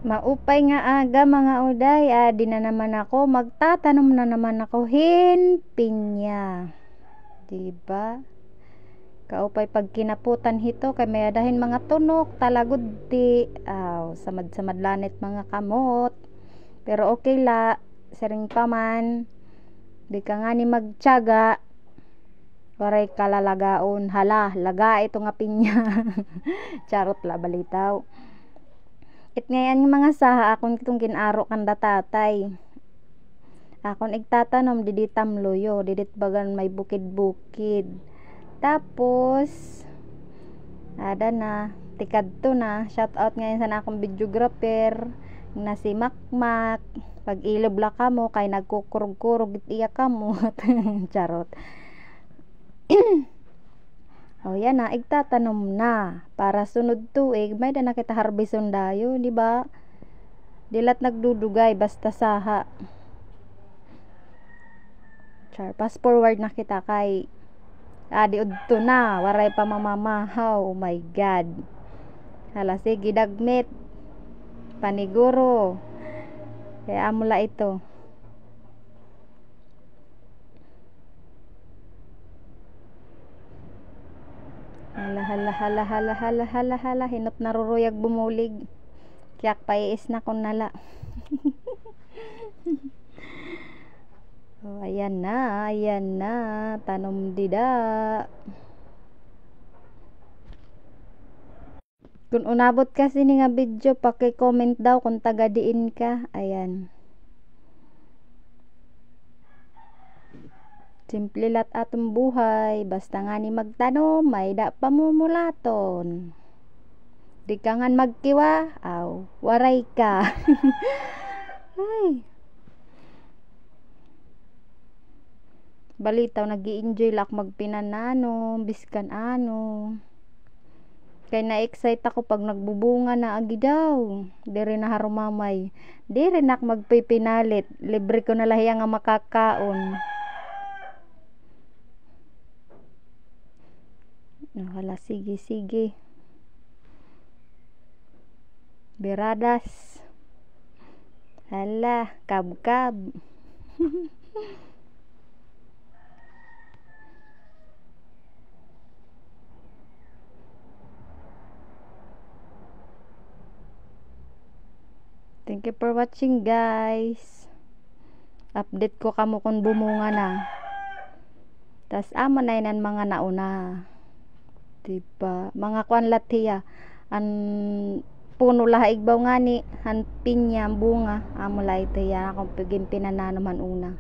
Maupay nga aga mga uday, di na naman ako magtatanom na naman ako pinya. Diba? Kaupay pag kinaputan hito kay may adahin mga tunok talagod di. Samad-samad lanit mga kamot. Pero okay la, sering pa man. Di ka nga ni magtiyaga. Waray kalalagaon. Hala, laga ito nga pinya. Charot la balitaw. It ngayon yung mga saha akon kitong ginaro kanda tatay. Akon igtatanom didit tamloyo, didit bagan may bukid-bukid. Tapos ada na tikad to na. Shout out ngayon sa akong videographer na si Makmak. Pag ilob la kamo kay nagkukurog-kurog iya kamo. Charot. Yan na, igtatanom na para sunod tuig may na kita harbison dayo, di ba? Dilat nagdudugay basta saha. Fast forward na kita kay di udto na, waray pa mamamahaw. Oh my god. Hala, sige dagmit. Paniguro. Kaya amula ito. Hala, hinot naruruyag bumulig. Kiyak paiis na kon nala. Ayan na, tanom dida. Kung unabot kasi ni nga video, paki-comment daw kung taga diin ka. Ayan. Simple lat atong buhay, basta nga ni magtanom, may da pamumulaton. Di ka nga magkiwa, waray ka. Ay. Balitaw, nag-i-enjoy lak magpinanano, biskan ano. Kaya na-excite ako pag nagbubunga na agi daw. Di rin na harumamay. Di rin ak magpipinalit. Libre ko na lahiya nga makakaon. Hala, sige. Beradas. Hala, kab-kab. Thank you for watching, guys. Update ko kamo kung bumunga na. Tas amo na inan mga nauna. Diba? Mga kwan latiya. An puno lahaig baw nga ni. Han pinya, bunga. Amo la ito yan. Akong piging pinanano man una.